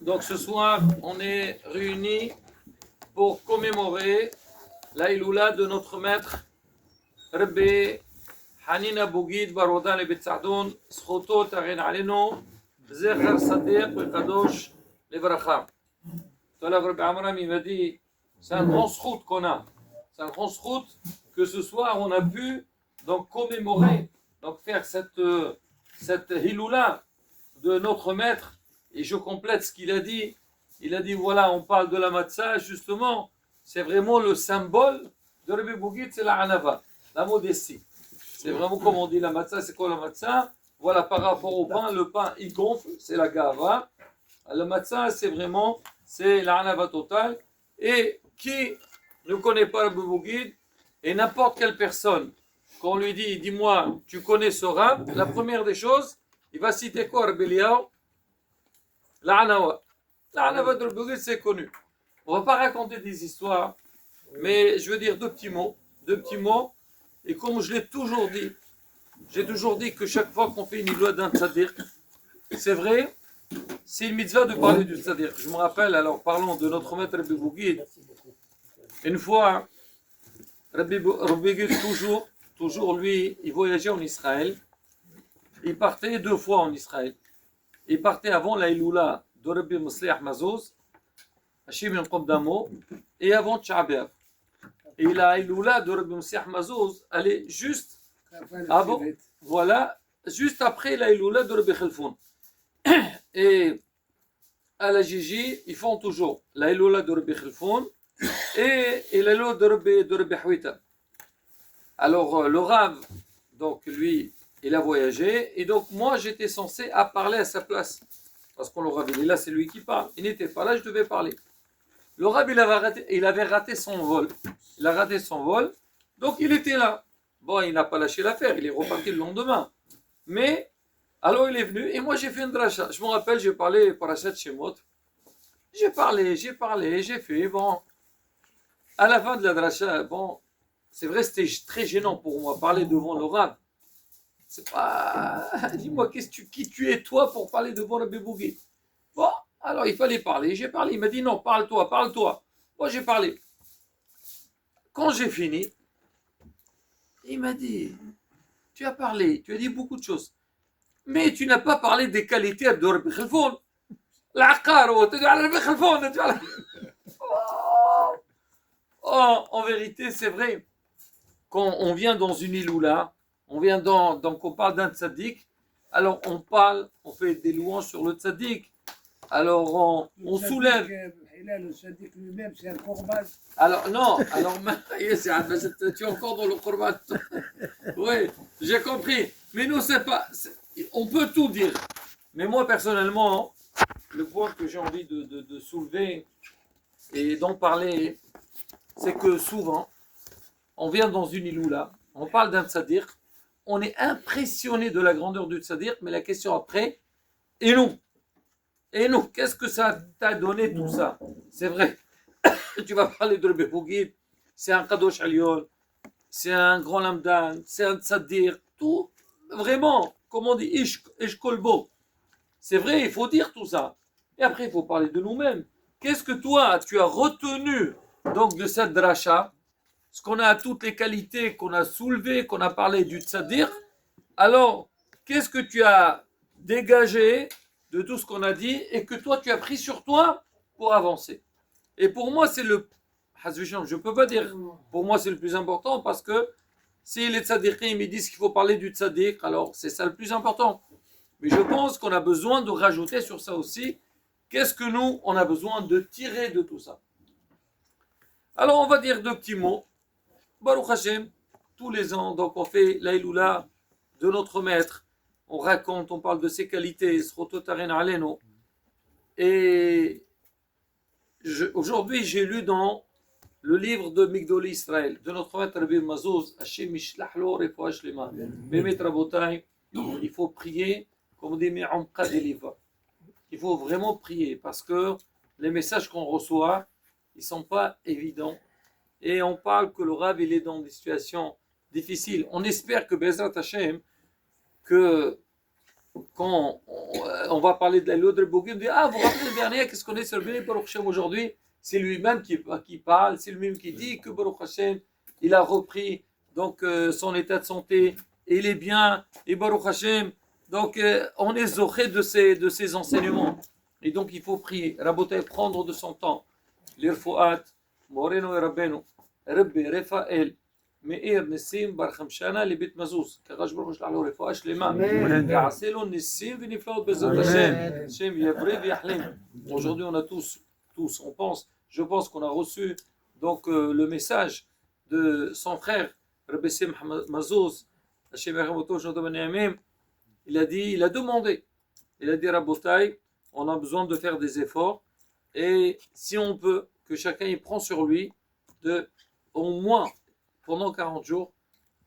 Donc ce soir, on est réunis pour commémorer l'Aïloula de notre maître Rabbi Hanina Bougid Barodan le Betsadoun, Sroto Tarin Aleno, Zecher Sadiq Kadosh Levracha. Tout à l'heure, Rabbi Amram il m'a dit c'est un grand srout qu'on a. C'est un grand srout que ce soir on a pu donc commémorer, donc faire cette Hiloula de notre maître. Et je complète ce qu'il a dit. Il a dit voilà, on parle de la matzah, justement, c'est vraiment le symbole de Rabbi Bougid, c'est la anava, la modestie. C'est vraiment comme on dit la matzah, c'est quoi la matzah? Voilà, par rapport au pain, le pain il gonfle, c'est la gava. La matzah, c'est vraiment, c'est la anava totale. Et qui ne connaît pas Rabbi Bougid, et n'importe quelle personne, quand on lui dit, dis-moi, tu connais ce rab, la première des choses, il va citer quoi, Rabbi Eliyahu? La anawa. La anawa de Rabbi Bougid, c'est connu. On ne va pas raconter des histoires, mais je veux dire deux petits mots. Et comme je l'ai toujours dit, j'ai toujours dit que chaque fois qu'on fait une loi d'un tzaddik, c'est vrai, c'est une mitzvah de parler du tzaddik. Je me rappelle, alors parlons de notre maître Rabbi Bougid. Une fois, Rabbi Bougid, toujours lui, il voyageait en Israël. Il partait 2 fois en Israël. Il partait avant la Iloula de Rabbi Mosliach Mazouz, Hachim Qomdamo, et avant Tcha'aber. Et la Iloula de Rabbi Mosliach Mazouz, elle est juste avant, voilà, juste après la Iloula de Rabbi Khalfoun. Et à la Gigi, ils font toujours la Iloula de Rabbi Khalfoun et la Iloula de Rabbi Houita. Alors le Rav, donc lui, il a voyagé, et donc moi j'étais censé parler à sa place. Parce qu'on le Rav, il est là, c'est lui qui parle. Il n'était pas là, je devais parler. Le Rav, il avait raté son vol. Il a raté son vol, donc il était là. Bon, il n'a pas lâché l'affaire, il est reparti le lendemain. Mais, alors il est venu, et moi j'ai fait une dracha. Je me rappelle, j'ai parlé Parashat Shemot. J'ai parlé, j'ai fait, bon. À la fin de la dracha, bon, c'est vrai, c'était très gênant pour moi, parler devant le Rav. C'est pas. Dis-moi, qui tu es toi pour parler devant Rabbi Bougid? Bon, alors il fallait parler. J'ai parlé. Il m'a dit non, parle-toi. Bon, j'ai parlé. Quand j'ai fini, il m'a dit tu as parlé, tu as dit beaucoup de choses. Mais tu n'as pas parlé des qualités de Rabbi Khalfoun. L'aqar, tu as Rabbi Khalfoun. Oh, en vérité, c'est vrai. Quand on vient dans une iloula, donc on parle d'un tzaddik, alors on fait des louanges sur le tzaddik, alors on soulève. Le tzaddik lui-même, c'est un korban. Alors non, tu es encore dans le korban. Oui, j'ai compris. Mais nous, c'est pas, on peut tout dire. Mais moi, personnellement, le point que j'ai envie de soulever et d'en parler, c'est que souvent, on vient dans une iloula, on parle d'un tzaddik, on est impressionné de la grandeur du tzaddik, mais la question après, et nous, qu'est-ce que ça t'a donné tout ça? C'est vrai, tu vas parler de Rabbi Bougid, c'est un Kadosh Alyon, c'est un grand lamdan, c'est un tzaddik, tout, vraiment, comme on dit, ish kolbo. C'est vrai, il faut dire tout ça. Et après, il faut parler de nous-mêmes. Qu'est-ce que toi, tu as retenu donc de cette dracha? Ce qu'on a toutes les qualités qu'on a soulevées, qu'on a parlé du tzaddik, alors qu'est-ce que tu as dégagé de tout ce qu'on a dit et que toi tu as pris sur toi pour avancer? Et pour moi c'est le, je ne peux pas dire, pour moi c'est le plus important parce que si les tzaddikim ils disent qu'il faut parler du tzaddik, alors c'est ça le plus important. Mais je pense qu'on a besoin de rajouter sur ça aussi, qu'est-ce que nous on a besoin de tirer de tout ça? Alors on va dire 2 petits mots. Baruch Hashem, tous les ans, donc on fait l'Aïloula de notre maître, on raconte, on parle de ses qualités, et aujourd'hui j'ai lu dans le livre de Migdoli Israël, de notre maître Rabbi Mazouz, Hashem Ishlachlo Refoua Shlema, Bemet Rabotai, il faut prier, comme on dit, Me'amqa Deliva. Il faut vraiment prier, parce que les messages qu'on reçoit, ils ne sont pas évidents. Et on parle que le Rav il est dans des situations difficiles. On espère que Bezrat Hashem, que quand on va parler de l'autre Bougui, on dit ah, vous vous rappelez le dernier, qu'est-ce qu'on est sur le Béni Baruch Hashem aujourd'hui? C'est lui-même qui parle, c'est lui-même qui dit que Baruch Hashem, il a repris donc son état de santé, et il est bien, et Baruch Hashem, donc on est zoché de ces enseignements. Et donc il faut prier, Rabotai, prendre de son temps. L'Irfouat, Moreno et Rabbeinu, Rabbi Raphaël, מאיר ניסים בר חמשנה לבית מזוז, כקדוש ברוך הוא ישלח לו רפואה שלמה, ויעשה לו ניסים ונפלאות בעזרת השם, השם יבריא ויחלים. Aujourd'hui on a tous, je pense qu'on a reçu donc le message de son frère Rabbi Sim Mazouz, Hashem Yachmoto Shodom Ne'amim. Il a demandé, il a dit Rabotai, on a besoin de faire des efforts, et si on peut, que chacun y prend sur lui de au moins pendant 40 jours,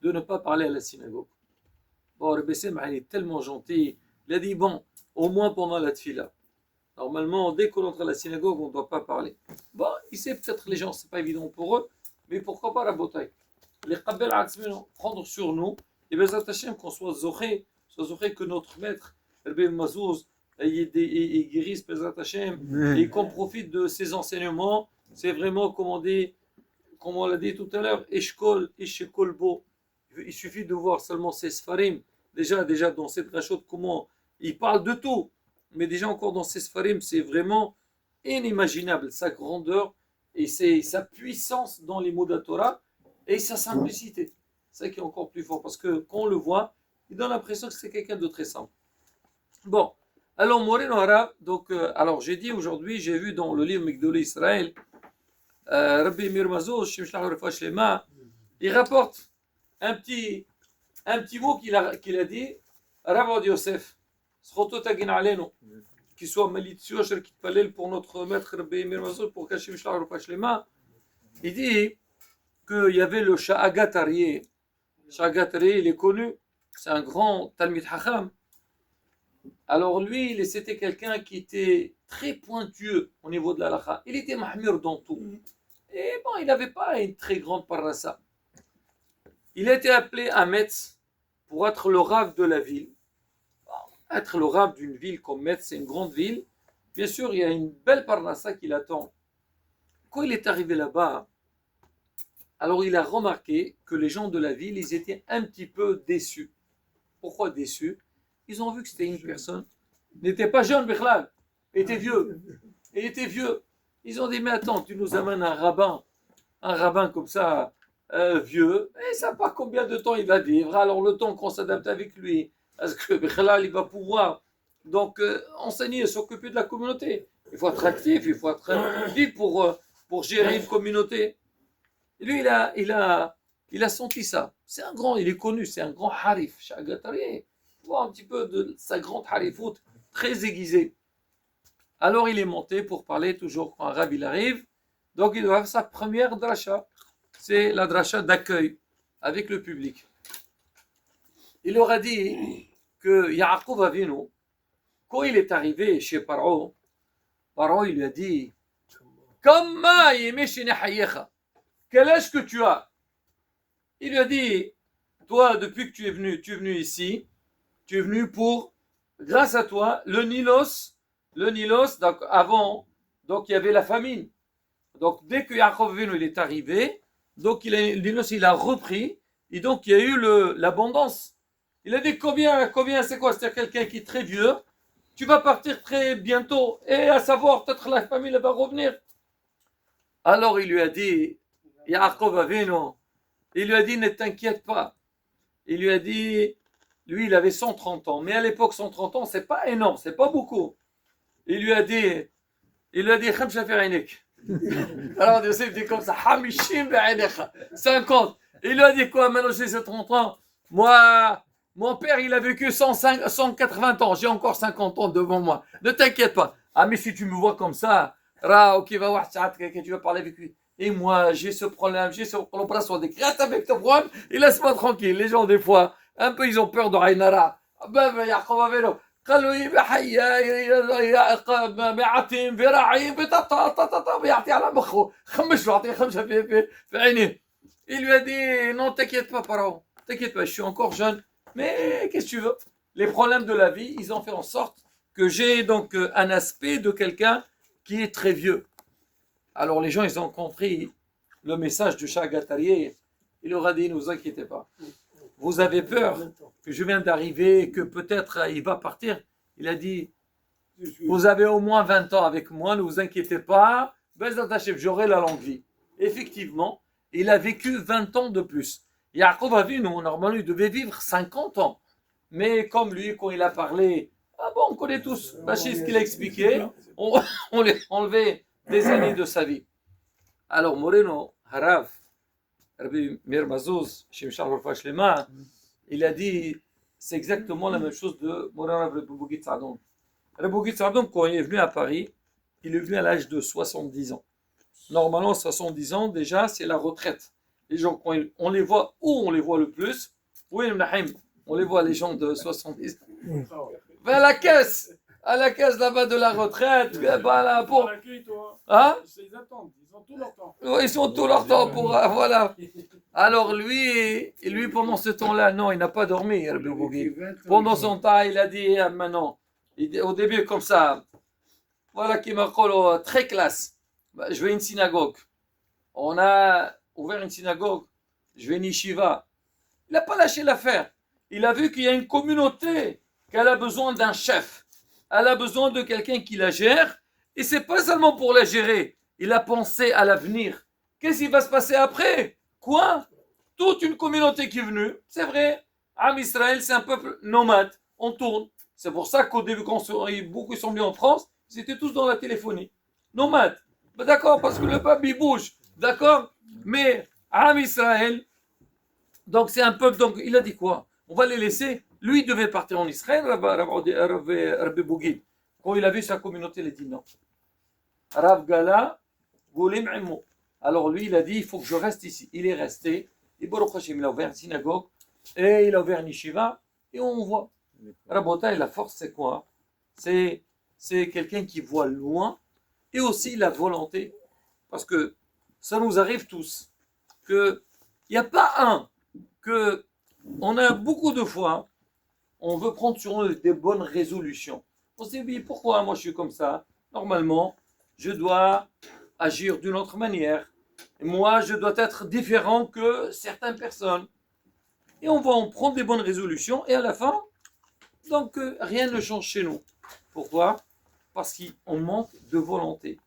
de ne pas parler à la synagogue. Bon, Rabbi Sim, il est tellement gentil. Il a dit, bon, au moins pendant la tfila. Normalement, dès qu'on entre à la synagogue, on ne doit pas parler. Bon, il sait peut-être les gens, c'est pas évident pour eux, mais pourquoi pas la bataille? Les Qabbel Atzmin, prendre sur nous, et Bezat Hashem, qu'on soit zoché que notre maître, Rabbi Mazouz, il guérisse Bezat Hashem, et qu'on profite de ses enseignements. C'est vraiment, comme on l'a dit tout à l'heure, Eshkol Bo. Il suffit de voir seulement ces Sfarim. Déjà dans cette rachot, comment il parle de tout. Mais déjà encore dans ces Sfarim, c'est vraiment inimaginable. Sa grandeur et sa puissance dans les mots de la Torah et sa simplicité. C'est ça qui est encore plus fort. Parce que quand on le voit, il donne l'impression que c'est quelqu'un de très simple. Bon. Alors, Moreno Arabe, donc, alors j'ai dit aujourd'hui, j'ai vu dans le livre Migdolé Israël, Rabbi Mir Mazouz, il rapporte un petit mot qu'il a dit, Rabbi Yosef, qui soit malicieux, pour notre maître Rabbi Mir Mazouz, pour qu'Hachem Shlach Refa Shlema. Il dit qu'il y avait le Sha'agat Aryeh. Sha'agat Aryeh, il est connu, c'est un grand Talmid Hacham. Alors lui, c'était quelqu'un qui était très pointueux au niveau de la halakha. Il était mahmir dans tout. Et bon, il n'avait pas une très grande parassa. Il a été appelé à Metz pour être le rav de la ville. Bon, être le rav d'une ville comme Metz, c'est une grande ville. Bien sûr, il y a une belle parassa qui l'attend. Quand il est arrivé là-bas, alors il a remarqué que les gens de la ville, ils étaient un petit peu déçus. Pourquoi déçus? Ils ont vu que c'était une personne, n'était pas jeune, Bichlal, était vieux. Il était vieux. Ils ont dit, mais attends, tu nous amènes un rabbin comme ça, vieux, et ça pas combien de temps il va vivre. Alors le temps qu'on s'adapte avec lui, parce que Bichlal, il va pouvoir donc enseigner et s'occuper de la communauté. Il faut être actif, il faut être vif pour gérer une communauté. Et lui, il a senti ça. C'est un grand, il est connu, c'est un grand harif, Sha'agat Aryeh. Un petit peu de sa grande harifout très aiguisée. Alors il est monté pour parler toujours quand un rabbin arrive. Donc il doit avoir sa première dracha. C'est la dracha d'accueil avec le public. Il leur a dit que Yaakov Avinu, quand il est arrivé chez Paro, il lui a dit Comment quel âge que tu as? Il lui a dit toi, depuis que tu es venu ici, tu es venu pour, grâce à toi, le Nilos, donc avant, donc il y avait la famine. Donc dès que Yaakov Avinu il est arrivé, donc le Nilos il a repris, et donc il y a eu l'abondance. Il a dit combien c'est quoi? C'est-à-dire quelqu'un qui est très vieux, tu vas partir très bientôt, et à savoir, peut-être la famille va revenir. Alors il lui a dit, Yaakov Avinu, il lui a dit ne t'inquiète pas. Il lui a dit, lui, il avait 130 ans. Mais à l'époque, 130 ans, c'est pas énorme, c'est pas beaucoup. Il lui a dit, Khamsha fi aynik. Alors, Yosef dit comme ça, Hamishim fi aynikha. 50. Il lui a dit quoi? Maintenant, j'ai 30 ans. Moi, mon père, il a vécu 180 ans. J'ai encore 50 ans devant moi. Ne t'inquiète pas. Ah, mais si tu me vois comme ça, ok, va voir, tu vas parler avec lui. Et moi, j'ai ce problème, l'opération des reste avec ton problème, et laisse-moi tranquille. Les gens, des fois, un peu, ils ont peur de Rainara. Yaakov Avinu, قال له يعطيهم ذراعين ويعطي على مخه خمش له اعطيه خمسه في عينيه. Il lui a dit non t'inquiète pas Pharaon, t'inquiète pas, je suis encore jeune, mais qu'est-ce que tu veux, les problèmes de la vie, ils ont fait en sorte que j'ai donc un aspect de quelqu'un qui est très vieux. Alors les gens, ils ont compris le message du Shah Gatarié. Il leur a dit, ne vous inquiétez pas. Vous avez peur que je viens d'arriver, que peut-être il va partir. Il a dit, vous avez au moins 20 ans avec moi, ne vous inquiétez pas. Bezat Hashem, j'aurai la longue vie. Effectivement, il a vécu 20 ans de plus. Yaakov a vu, nous, normalement, il devait vivre 50 ans. Mais comme lui, quand il a parlé, ah bon, on connaît tous, ce qu'il a expliqué, on lui a enlevé des années de sa vie. Alors, Moreno, Harav, Rabbi Meir Mazouz, Shimshar Rafa Shlema, il a dit, c'est exactement la même chose de Moreno Rabbi Bougit Saadon. Rabbi Bougit Saadon, quand il est venu à Paris, il est venu à l'âge de 70 ans. Normalement, 70 ans, déjà, c'est la retraite. Les gens, quand on les voit, où on les voit le plus? Oui, on les voit, les gens de 70 ans. À la caisse là-bas de la retraite. Bah, là, pour... Hein? Ils attendent, ils ont tout leur temps. Oui, ils ont tout leur temps pour... voilà. Alors lui, pendant ce temps-là, non, il n'a pas dormi. Pendant son temps, il a dit, maintenant, au début, comme ça, voilà qui m'a dit, très classe. Je vais à une synagogue. On a ouvert une synagogue. Je vais à une yeshiva. Il n'a pas lâché l'affaire. Il a vu qu'il y a une communauté, qu'elle a besoin d'un chef. Elle a besoin de quelqu'un qui la gère. Et c'est pas seulement pour la gérer. Il a pensé à l'avenir. Qu'est-ce qui va se passer après? Quoi? Toute une communauté qui est venue. C'est vrai. Am Israël, c'est un peuple nomade. On tourne. C'est pour ça qu'au début, quand beaucoup sont venus en France, ils étaient tous dans la téléphonie. Nomades. Ben d'accord, parce que le peuple, il bouge. D'accord? Mais Am Israël, donc c'est un peuple. Donc il a dit quoi? On va les laisser. Lui, il devait partir en Israël, Rabbi Bougid. Quand il a vu sa communauté, il a dit non. Rav Gala, Goulim Imo. Alors lui, il a dit, il faut que je reste ici. Il est resté. Et Baruch Hashem, il a ouvert une synagogue. Et il a ouvert une yeshiva. Et on voit. Rabota, la force, c'est quoi? C'est quelqu'un qui voit loin. Et aussi la volonté. Parce que ça nous arrive tous. Il n'y a pas un que... On a beaucoup de fois, on veut prendre sur nous des bonnes résolutions. On se dit, pourquoi moi je suis comme ça? Normalement, je dois agir d'une autre manière. Et moi, je dois être différent que certaines personnes. Et on prend des bonnes résolutions et à la fin, donc rien ne change chez nous. Pourquoi? Parce qu'on manque de volonté.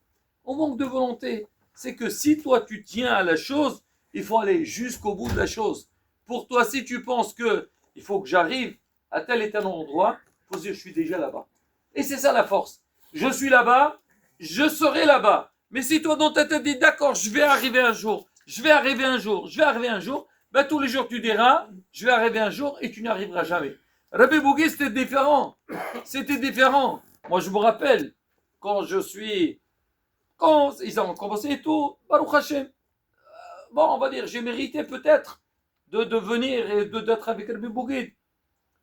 On manque de volonté. C'est que si toi tu tiens à la chose, il faut aller jusqu'au bout de la chose. Pour toi, si tu penses qu'il faut que j'arrive à tel et tel endroit, il faut dire je suis déjà là-bas. Et c'est ça la force. Je suis là-bas, je serai là-bas. Mais si toi dans ta tête dis d'accord, je vais arriver un jour, ben tous les jours tu diras, je vais arriver un jour et tu n'y arriveras jamais. Rabbi Bougui, c'était différent. Moi je me rappelle, quand ils ont commencé et tout, Baruch Hashem. Bon, on va dire, j'ai mérité peut-être de venir et d'être avec Rabbi Bougui.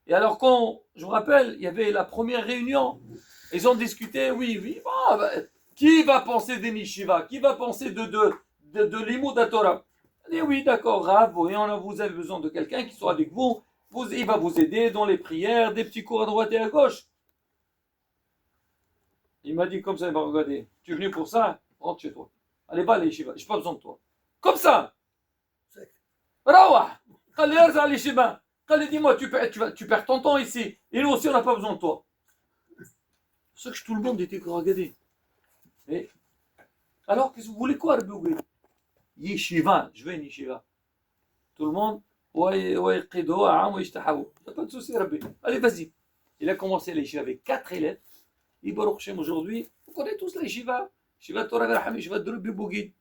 Et alors quand, je me rappelle, il y avait la première réunion, ils ont discuté, oui, bon, qui va penser des Nishiva? Qui va penser de l'Imoud Torah? Et oui, d'accord, Rav, vous avez besoin de quelqu'un qui soit avec vous, il va vous aider dans les prières, des petits cours à droite et à gauche. Il m'a dit comme ça, il m'a regardé, tu es venu pour ça? Rentre chez toi. Allez, va à l'Yeshiva, je n'ai pas besoin de toi. Comme ça. Rawah, dis-moi, tu perds ton temps ici. Et nous aussi, on n'a pas besoin de toi. C'est que tout le monde était regardé. Et alors, qu'est-ce que vous voulez quoi, Rabbi Bougui? Yeshiva, je veux une yeshiva. Tout le monde, ouais, il n'y a pas de souci, Rabbi. Allez, vas-y. Il a commencé la yeshiva avec 4 élèves. Et Baruch Hashem, aujourd'hui, vous connaissez tous la yeshiva. Yeshiva Torah Raham, yeshiva de Rabbi Bougui.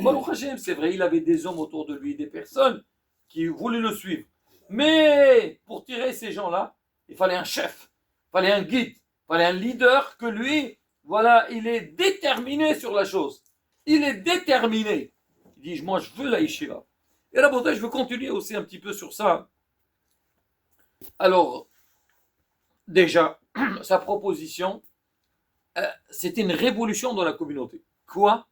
Baruch Hashem, c'est vrai, il avait des hommes autour de lui, des personnes qui voulaient le suivre. Mais pour tirer ces gens-là, il fallait un chef, il fallait un guide, il fallait un leader que lui, voilà, il est déterminé sur la chose. Il est déterminé. Il dit, moi je veux la yeshiva. Et là, je veux continuer aussi un petit peu sur ça. Alors, déjà, sa proposition, c'était une révolution dans la communauté. Quoi?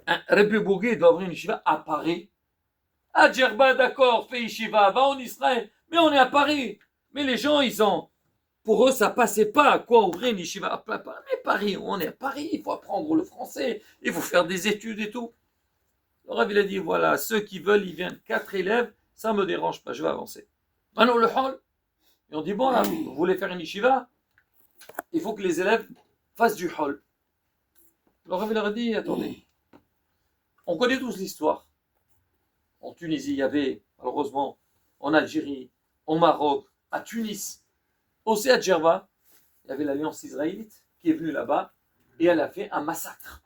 Rabbi Bougui doit ouvrir une yeshiva à Paris. À Djerba, d'accord, fais yeshiva, va en Israël. Mais on est à Paris. Mais les gens, pour eux, ça passait pas à quoi ouvrir une yeshiva à plein Paris. Mais Paris, on est à Paris, il faut apprendre le français, il faut faire des études et tout. Le Rav, il a dit, voilà, ceux qui veulent, ils viennent 4 élèves, ça me dérange pas, je vais avancer. Maintenant, le hall. Et on dit, bon, là, vous voulez faire une yeshiva? Il faut que les élèves fassent du hall. Le Rav, il leur a dit, attendez, on connaît tous l'histoire. En Tunisie, il y avait, malheureusement, en Algérie, au Maroc, à Tunis, aussi à Djerba, il y avait l'Alliance israélite qui est venue là-bas et elle a fait un massacre.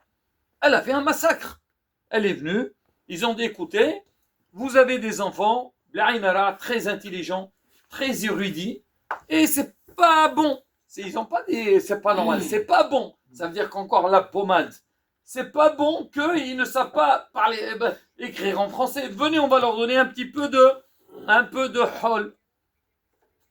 Elle a fait un massacre. Elle est venue, ils ont dit, écoutez, vous avez des enfants, très intelligents, très érudits, et c'est pas bon. C'est pas normal, c'est pas bon. Ça veut dire qu'encore la pommade. C'est pas bon qu'ils ne savent pas parler, écrire en français. Venez, on va leur donner un peu de hall.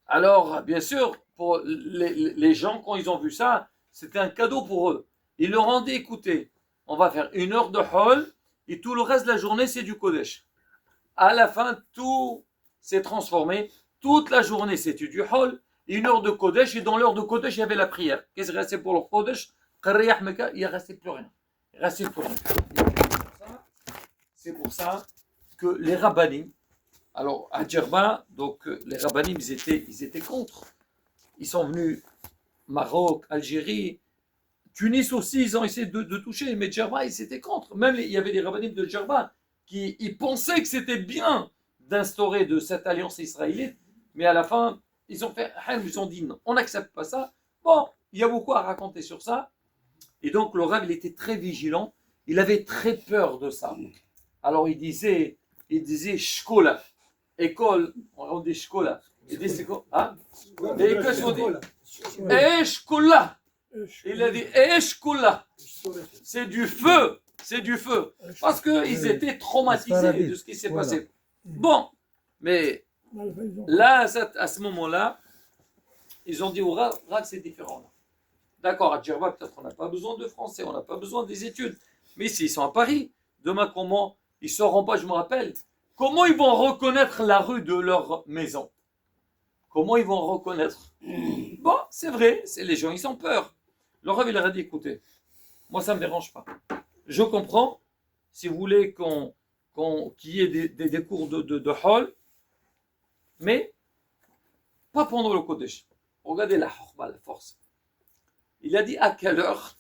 Alors, bien sûr, pour les gens, quand ils ont vu ça, c'était un cadeau pour eux. Ils leur ont dit, écoutez, on va faire 1 heure de hall et tout le reste de la journée, c'est du Kodesh. À la fin, tout s'est transformé. Toute la journée, c'était du hall. 1 heure de Kodesh et dans l'heure de Kodesh, il y avait la prière. Qu'est-ce qui restait pour le Kodesh? Il ne restait plus rien. Il ne restait plus rien. C'est pour ça que les rabbinim, alors à Djerba, donc les rabbinim, ils étaient contre. Ils sont venus Maroc, Algérie, Tunis aussi, ils ont essayé de toucher, mais Djerba, ils étaient contre. Même il y avait des rabbinim de Djerba qui ils pensaient que c'était bien d'instaurer de cette alliance israélite, mais à la fin, ils ont dit non, on n'accepte pas ça. Bon, il y a beaucoup à raconter sur ça. Et donc le Rav, il était très vigilant, il avait très peur de ça. Alors il disait shkola, école, on dit shkola. Il dit c'est quoi? Hein? Et qu'est-ce qu'on dit? Shkola. Il a dit shkola. C'est du feu, c'est du feu. Parce qu'ils étaient traumatisés de ce qui s'est passé. Bon, mais là, à ce moment-là, ils ont dit au Rav, c'est différent. Là. D'accord, à Djerba, peut-être on n'a pas besoin de français, on n'a pas besoin des études. Mais ici, ils sont à Paris. Demain, comment? Ils ne sauront pas, je me rappelle. Comment ils vont reconnaître la rue de leur maison? Comment ils vont reconnaître? Bon, c'est vrai, les gens, ils ont peur. Le Rav, il leur a dit, écoutez, moi, ça ne me dérange pas. Je comprends, si vous voulez qu'il y ait des cours de hall, mais pas pendant le Kodesh. Regardez la force. Il a dit à quelle heure,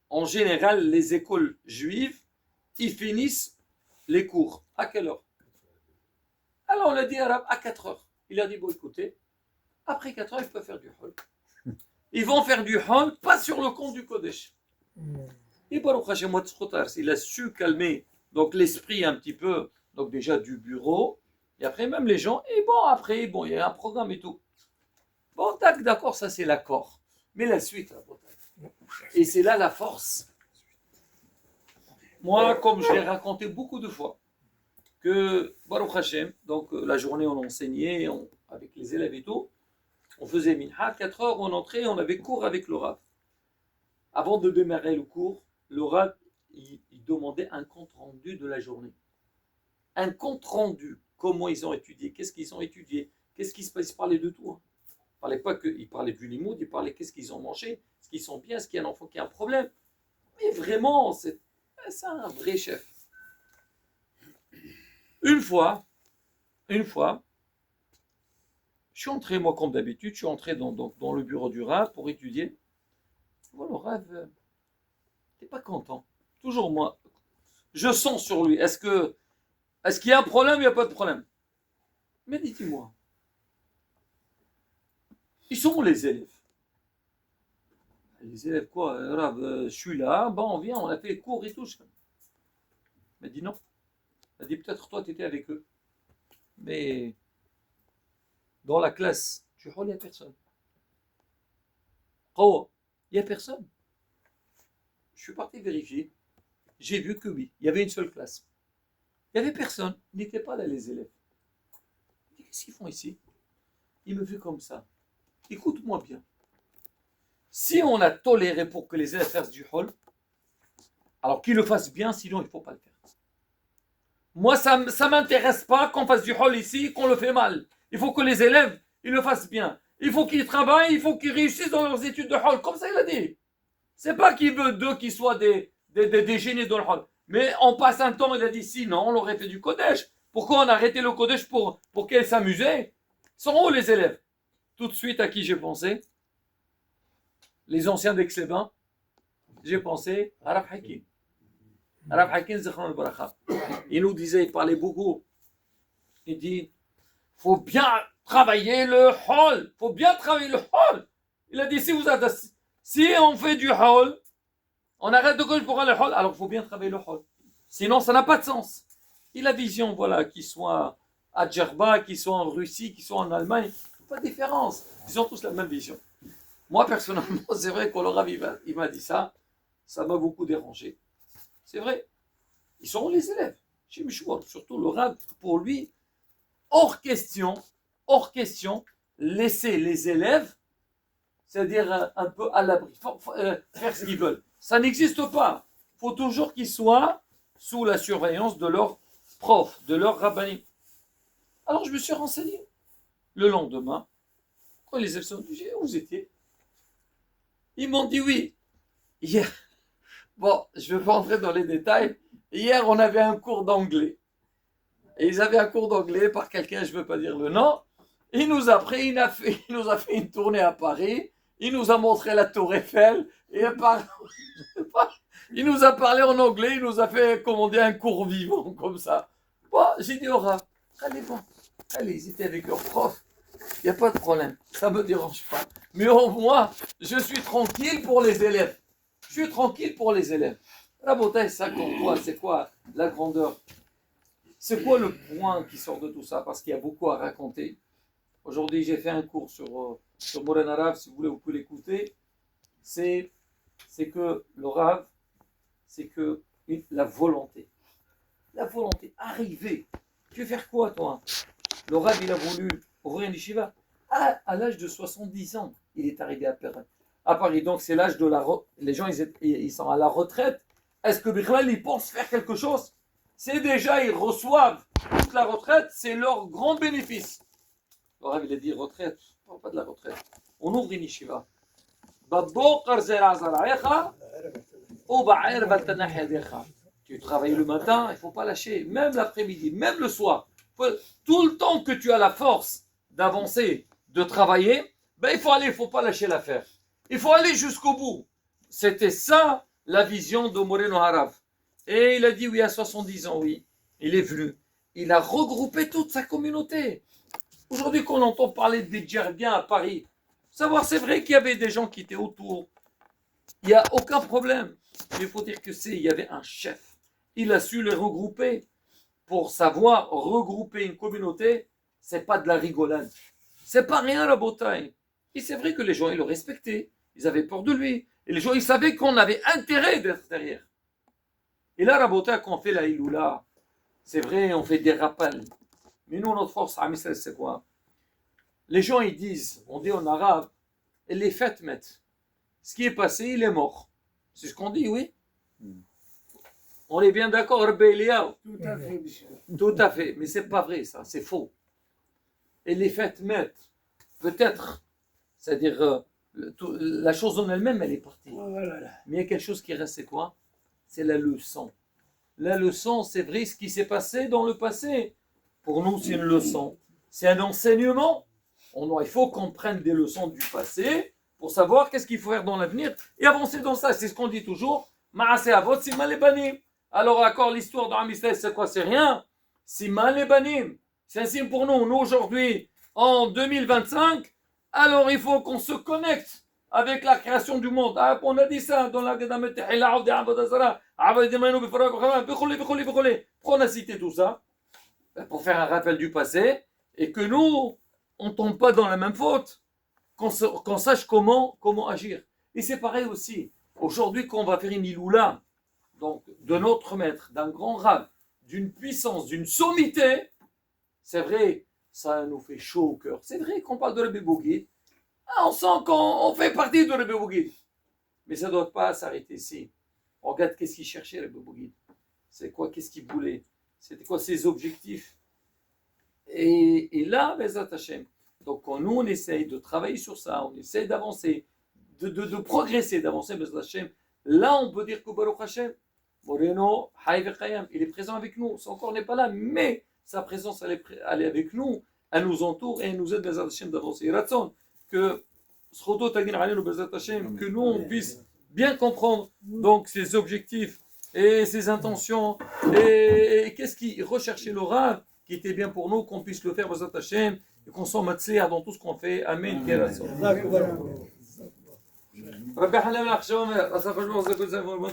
en général, les écoles juives, ils finissent les cours. À quelle heure? Alors on a dit à 4 heures. Il a dit, bon écoutez, après 4 heures, ils peuvent faire du hall. Ils vont faire du hall, pas sur le compte du Kodesh. Et Baruch Hashem, il a su calmer donc l'esprit un petit peu, donc déjà du bureau, et après même les gens, et bon après, bon il y a un programme et tout. Bon d'accord, ça c'est l'accord. Mais la suite, et c'est là la force. Moi, comme je l'ai raconté beaucoup de fois, que Baruch Hashem, donc la journée on enseignait avec les élèves et tout, on faisait minha, 4 heures, on entrait, on avait cours avec le Rav. Avant de démarrer le cours, le Rav, il demandait un compte rendu de la journée. Un compte rendu, comment ils ont étudié, qu'est-ce qu'ils ont étudié, qu'est-ce qui se passe, il parlait de tout. Hein. Il parlait pas il parlait du limoud, il parlait qu'est-ce qu'ils ont mangé, est-ce qu'ils sont bien, est-ce qu'il y a un enfant qui a un problème. Mais vraiment, c'est un vrai chef. Une fois, je suis entré, moi comme d'habitude, je suis entré dans le bureau du Rav pour étudier. Voilà, le Rav, t'es pas content. Toujours moi, je sens sur lui, est-ce qu'il y a un problème, il n'y a pas de problème. Mais dites-moi, ils sont où les élèves? Les élèves quoi? Rav, je suis là, bon on vient, on a fait les cours et tout. Il m'a dit non. Il m'a dit peut-être toi tu étais avec eux. Mais dans la classe, il n'y a personne. Oh, il n'y a personne. Je suis parti vérifier. J'ai vu que oui, il y avait une seule classe. Il n'y avait personne. Il n'était pas là les élèves. Je dis, qu'est-ce qu'ils font ici? Il me fait comme ça. Écoute-moi bien. Si on a toléré pour que les élèves fassent du hall, alors qu'ils le fassent bien, sinon il ne faut pas le faire. Moi, ça ne m'intéresse pas qu'on fasse du hall ici, qu'on le fait mal. Il faut que les élèves, ils le fassent bien. Il faut qu'ils travaillent, il faut qu'ils réussissent dans leurs études de hall. Comme ça, il a dit. C'est pas qu'il veut d'eux qui soient des génies dans le hall. Mais on passe un temps, il a dit, sinon, on aurait fait du Kodesh. Pourquoi on a arrêté le Kodesh pour qu'elles s'amusaient? Sont où les élèves? Tout de suite, à qui j'ai pensé? Les anciens d'Aix-les-Bains. J'ai pensé à Rav Hakim. Rav Hakim, Zichron al-Baracha. Il nous disait, il parlait beaucoup. Il dit, faut bien travailler le hall. Faut bien travailler le hall. Il a dit, si on fait du hall, on arrête de Kodesh pour aller au hall, alors il faut bien travailler le hall. Sinon, ça n'a pas de sens. Et la vision, voilà, qu'ils soient à Djerba, qu'ils soient en Russie, qu'ils soient en Allemagne, pas de différence. Ils ont tous la même vision. Moi, personnellement, c'est vrai qu'on leur il m'a dit ça. Ça m'a beaucoup dérangé. C'est vrai. Ils sont les élèves. Chez Mishwar, surtout le Rav, pour lui, hors question, laisser les élèves, c'est-à-dire un peu à l'abri, faire ce qu'ils veulent. Ça n'existe pas. Il faut toujours qu'ils soient sous la surveillance de leur prof, de leur rabbin. Alors je me suis renseigné. Le lendemain, quand les élèves sont dit, où vous étiez? Ils m'ont dit oui. Hier, bon, je ne vais pas entrer dans les détails. Hier, on avait un cours d'anglais. Et ils avaient un cours d'anglais par quelqu'un, je ne veux pas dire le nom. Il nous a fait une tournée à Paris. Il nous a montré la tour Eiffel. Et il nous a parlé en anglais. Il nous a fait, comme on dit, un cours vivant, comme ça. Bon, j'ai dit au Rav, allez, bon. Allez, ils étaient avec leur prof. Il n'y a pas de problème. Ça ne me dérange pas. Mais au moins, je suis tranquille pour les élèves. Je suis tranquille pour les élèves. La beauté, ça compte quoi? C'est quoi la grandeur? C'est quoi le point qui sort de tout ça? Parce qu'il y a beaucoup à raconter. Aujourd'hui, j'ai fait un cours sur Moren Arav. Si vous voulez, vous pouvez l'écouter. C'est que le Rav, c'est que la volonté. La volonté. Arriver. Tu veux faire quoi, toi? Le Rav, il a voulu ouvrir une yeshiva. À l'âge de 70 ans, il est arrivé à Paris. Donc, c'est l'âge de la retraite. Les gens, ils sont à la retraite. Est-ce que Bichlal, ils pensent faire quelque chose? C'est déjà, ils reçoivent toute la retraite, c'est leur grand bénéfice. Le Rav, il a dit retraite. On parle pas de la retraite. On ouvre une yeshiva. Tu travailles le matin, il ne faut pas lâcher. Même l'après-midi, même le soir. Tout le temps que tu as la force d'avancer, de travailler, ben il faut aller, il ne faut pas lâcher l'affaire. Il faut aller jusqu'au bout. C'était ça la vision de Moreno Harav. Et il a dit oui à 70 ans, oui. Il est venu. Il a regroupé toute sa communauté. Aujourd'hui qu'on entend parler des Djerbiens à Paris, savoir c'est vrai qu'il y avait des gens qui étaient autour. Il n'y a aucun problème. Mais il faut dire que il y avait un chef. Il a su les regrouper. Pour savoir regrouper une communauté, c'est pas de la rigolade. C'est pas rien la bataille. Et c'est vrai que les gens, ils le respectaient. Ils avaient peur de lui. Et les gens, ils savaient qu'on avait intérêt d'être derrière. Et là, la bataille, quand on fait la Iloula, c'est vrai, on fait des rappels. Mais nous, notre force à Misraël, c'est quoi? Les gens, ils disent, on dit en arabe, les fêtes mettent. Ce qui est passé, il est mort. C'est ce qu'on dit, oui? On est bien d'accord, Rabbi Eliyahu. Tout à fait, monsieur. Tout à fait, mais c'est pas vrai ça, c'est faux. Et les fêtes mettent, peut-être, c'est-à-dire la chose en elle-même, elle est partie. Voilà. Mais il y a quelque chose qui reste, c'est quoi? C'est la leçon. La leçon, c'est vrai ce qui s'est passé dans le passé. Pour nous, c'est une leçon. C'est un enseignement. Il faut qu'on prenne des leçons du passé pour savoir qu'est-ce qu'il faut faire dans l'avenir et avancer dans ça. C'est ce qu'on dit toujours. Ma'aseh avot siman lebanim. Alors, encore, l'histoire d'Am Yisraël, c'est quoi? C'est rien. Siman lebanim. C'est un signe pour nous. Nous, aujourd'hui, en 2025, alors il faut qu'on se connecte avec la création du monde. Ah, on a dit ça dans la Pourquoi on a cité tout ça? Pour faire un rappel du passé et que nous, on ne tombe pas dans la même faute. Qu'on sache comment agir. Et c'est pareil aussi. Aujourd'hui, quand on va faire une iloula, donc de notre maître, d'un grand rave, d'une puissance, d'une sommité, c'est vrai, ça nous fait chaud au cœur. C'est vrai qu'on parle de Rabbi Bougid. On sent qu'on fait partie de Rabbi Bougid. Mais ça ne doit pas s'arrêter ici. On regarde qu'est-ce qu'il cherchait, Rabbi Bougid. C'est quoi, qu'est-ce qu'il voulait? C'était quoi ses objectifs? Et là, Bezat Hashem, donc nous on essaye de travailler sur ça, on essaye d'avancer, de progresser, d'avancer, Bezat Hashem. Là, on peut dire que Baruch Hashem, Moreno, Haï Vechayam, il est présent avec nous. Son corps n'est pas là, mais sa présence, elle est avec nous, elle nous entoure et elle nous aide, Bezat Hashem, d'avancer. Et Ratson, que Srodo Tagin Alenu, Bezat Hashem, que nous on puisse bien comprendre donc ses objectifs et ses intentions et qu'est-ce qui recherchait le Rav qui était bien pour nous, qu'on puisse le faire, Bezat Hashem, et qu'on soit matzliach dans tout ce qu'on fait. Amen. ربي حلم الأخشام أصلا فجوا زكوا زي ما